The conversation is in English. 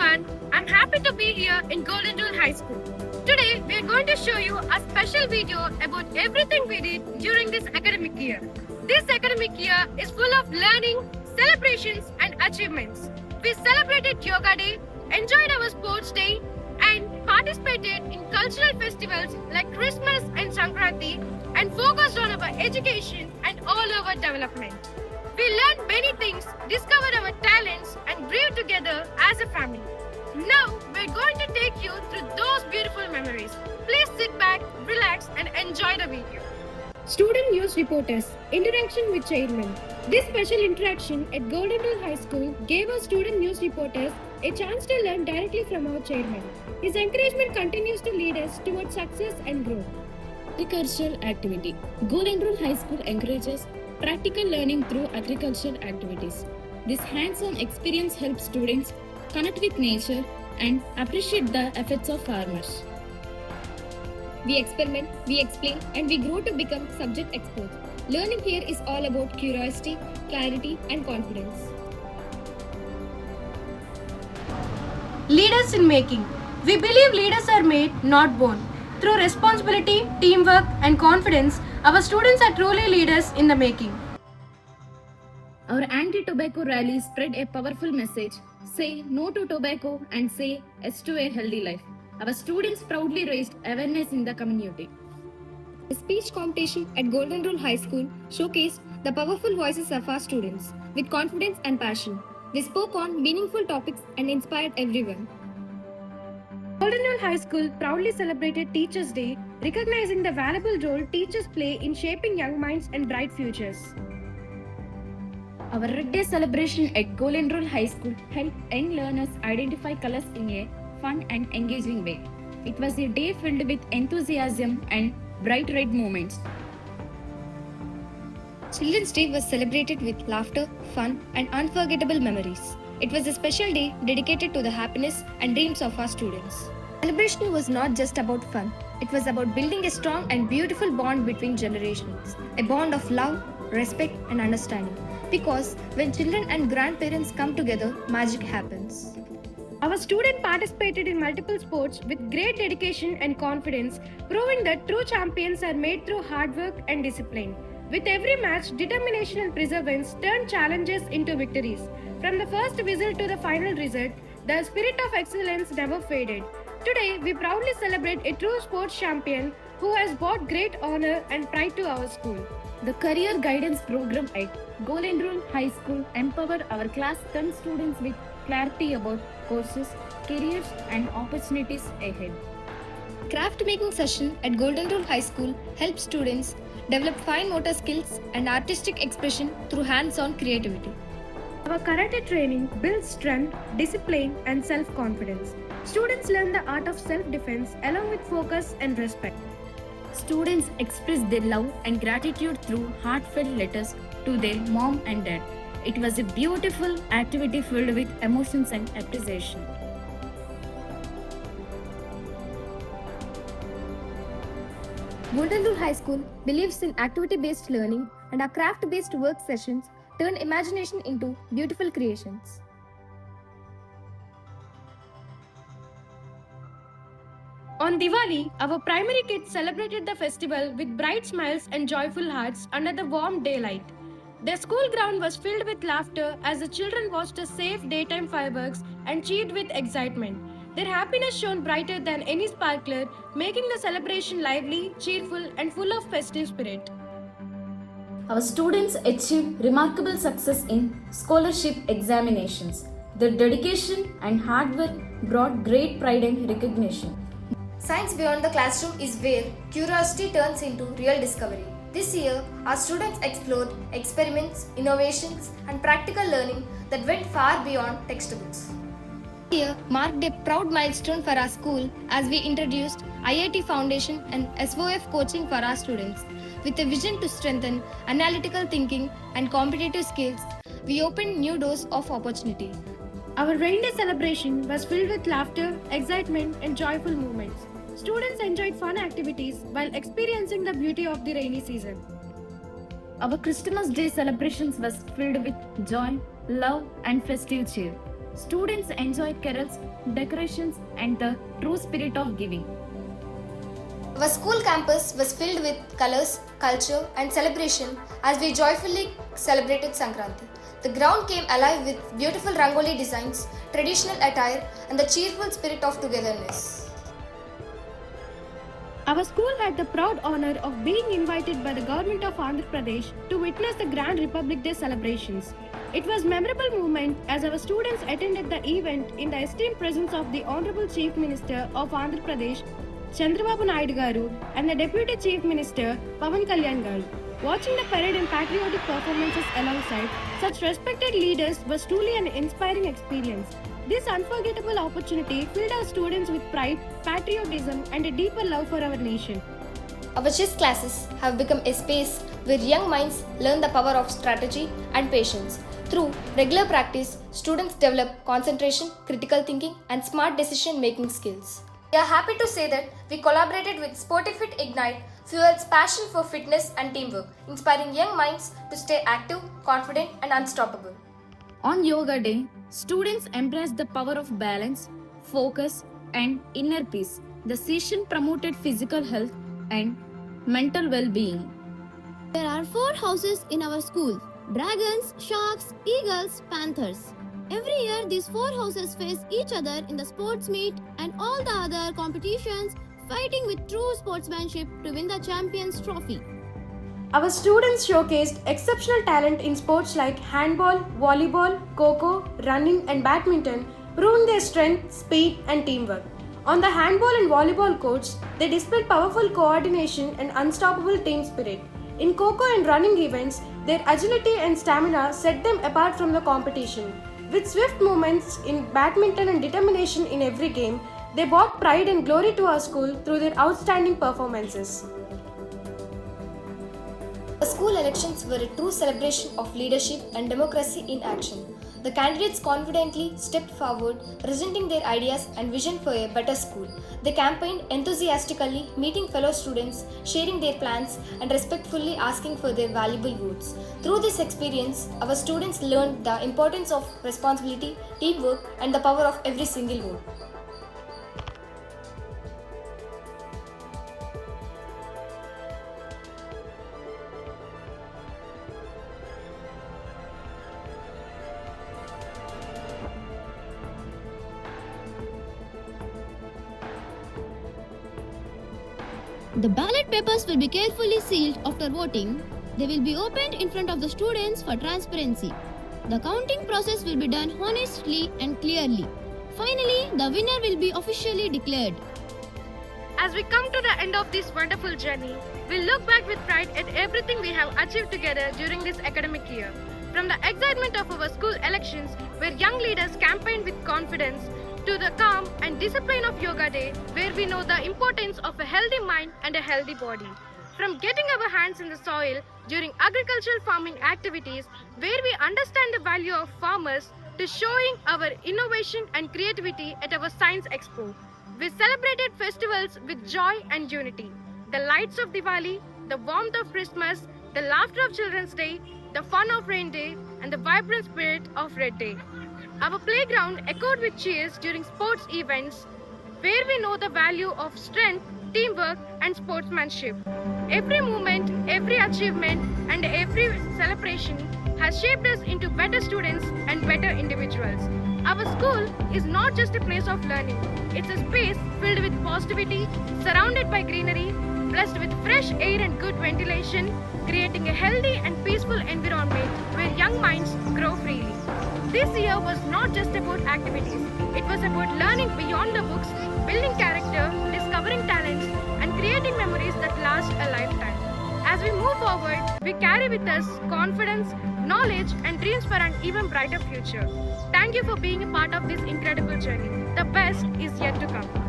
everyone. I'm happy to be here in Golden Rule High School. Today, we are going to show you a special video about everything we did during this academic year. This academic year is full of learning, celebrations, and achievements. We celebrated Yoga Day, enjoyed our sports day, and participated in cultural festivals like Christmas and Sankranti, and focused on our education and all our development. We learned many things, discovered our talents, and grew together as a family. Now, we're going to take you through those beautiful memories. Please sit back, relax, and enjoy the video. Student News Reporters Interaction with Chairman. This special interaction at Golden Rule High School gave our student news reporters a chance to learn directly from our chairman. His encouragement continues to lead us towards success and growth. Agricultural activity. Golden Rule High School encourages practical learning through agricultural activities. This hands-on experience helps students connect with nature and appreciate the efforts of farmers. We experiment, we explain, and we grow to become subject experts. Learning here is all about curiosity, clarity, and confidence. Leaders in making. We believe leaders are made, not born. Through responsibility, teamwork, and confidence, our students are truly leaders in the making. Our anti-tobacco rally spread a powerful message: say no to tobacco and say yes to a healthy life. Our students proudly raised awareness in the community. The speech competition at Golden Rule High School showcased the powerful voices of our students with confidence and passion. They spoke on meaningful topics and inspired everyone. Golden Rule High School proudly celebrated Teachers' Day, recognizing the valuable role teachers play in shaping young minds and bright futures. Our Red Day celebration at Golden Rule High School helped young learners identify colors in a fun and engaging way. It was a day filled with enthusiasm and bright red moments. Children's Day was celebrated with laughter, fun, and unforgettable memories. It was a special day dedicated to the happiness and dreams of our students. Celebration was not just about fun. It was about building a strong and beautiful bond between generations. A bond of love, respect, and understanding. Because when children and grandparents come together, magic happens. Our students participated in multiple sports with great dedication and confidence, proving that true champions are made through hard work and discipline. With every match, determination and perseverance turned challenges into victories. From the first whistle to the final result, the spirit of excellence never faded. Today, we proudly celebrate a true sports champion who has brought great honor and pride to our school. The career guidance program at Golden Rule High School empowered our class 10 students with clarity about courses, careers, and opportunities ahead. Craft making session at Golden Rule High School helps students develop fine motor skills and artistic expression through hands-on creativity. Our karate training builds strength, discipline, and self-confidence. Students learn the art of self-defense along with focus and respect. Students express their love and gratitude through heartfelt letters to their mom and dad. It was a beautiful activity filled with emotions and appreciation. Golden Rule High School believes in activity-based learning, and our craft-based work sessions turn imagination into beautiful creations. On Diwali, our primary kids celebrated the festival with bright smiles and joyful hearts under the warm daylight. The school ground was filled with laughter as the children watched the safe daytime fireworks and cheered with excitement. Their happiness shone brighter than any sparkler, making the celebration lively, cheerful, and full of festive spirit. Our students achieved remarkable success in scholarship examinations. Their dedication and hard work brought great pride and recognition. Science beyond the classroom is where curiosity turns into real discovery. This year, our students explored experiments, innovations, and practical learning that went far beyond textbooks. This year marked a proud milestone for our school as we introduced IIT Foundation and SOF coaching for our students. With a vision to strengthen analytical thinking and competitive skills, we opened new doors of opportunity. Our rain day celebration was filled with laughter, excitement, and joyful moments. Students enjoyed fun activities while experiencing the beauty of the rainy season. Our Christmas Day celebrations was filled with joy, love, and festive cheer. Students enjoyed carols, decorations, and the true spirit of giving. Our school campus was filled with colors, culture, and celebration as we joyfully celebrated Sankranti. The ground came alive with beautiful rangoli designs, traditional attire, and the cheerful spirit of togetherness. Our school had the proud honor of being invited by the government of Andhra Pradesh to witness the Grand Republic Day celebrations. It was a memorable moment as our students attended the event in the esteemed presence of the Honorable Chief Minister of Andhra Pradesh, Chandrababu Naidu Garu, and the Deputy Chief Minister, Pavan Kalyan Garu. Watching the parade and patriotic performances alongside such respected leaders was truly an inspiring experience. This unforgettable opportunity filled our students with pride, patriotism, and a deeper love for our nation. Our chess classes have become a space where young minds learn the power of strategy and patience. Through regular practice, students develop concentration, critical thinking, and smart decision making skills. We are happy to say that we collaborated with Sportifit Ignite, fuels passion for fitness and teamwork, inspiring young minds to stay active, confident, and unstoppable. On Yoga Day, students embraced the power of balance, focus, and inner peace. The session promoted physical health and mental well-being. There are 4 houses in our school: dragons, sharks, eagles, panthers. Every year, these 4 houses face each other in the sports meet and all the other competitions, fighting with true sportsmanship to win the champions trophy. Our students showcased exceptional talent in sports like handball, volleyball, kho-kho, running, and badminton, proving their strength, speed, and teamwork. On the handball and volleyball courts, they displayed powerful coordination and unstoppable team spirit. In kho-kho and running events, their agility and stamina set them apart from the competition. With swift movements in badminton and determination in every game, they brought pride and glory to our school through their outstanding performances. The school elections were a true celebration of leadership and democracy in action. The candidates confidently stepped forward, presenting their ideas and vision for a better school. They campaigned enthusiastically, meeting fellow students, sharing their plans, and respectfully asking for their valuable votes. Through this experience, our students learned the importance of responsibility, teamwork, and the power of every single vote. The ballot papers will be carefully sealed after voting. They will be opened in front of the students for transparency. The counting process will be done honestly and clearly. Finally, the winner will be officially declared. As we come to the end of this wonderful journey, we look back with pride at everything we have achieved together during this academic year. From the excitement of our school elections, where young leaders campaigned with confidence, to the calm and discipline of Yoga Day, where we know the importance of a healthy mind and a healthy body. From getting our hands in the soil during agricultural farming activities, where we understand the value of farmers, to showing our innovation and creativity at our Science Expo. We celebrated festivals with joy and unity. The lights of Diwali, the warmth of Christmas, the laughter of Children's Day, the fun of Rain Day, and the vibrant spirit of Red Day. Our playground echoed with cheers during sports events, where we know the value of strength, teamwork, and sportsmanship. Every moment, every achievement, and every celebration has shaped us into better students and better individuals. Our school is not just a place of learning, it's a space filled with positivity, surrounded by greenery, blessed with fresh air and good ventilation, creating a healthy and peaceful environment where young minds grow freely. This year was not just about activities, it was about learning beyond the books, building character, discovering talents, and creating memories that last a lifetime. As we move forward, we carry with us confidence, knowledge, and dreams for an even brighter future. Thank you for being a part of this incredible journey. The best is yet to come.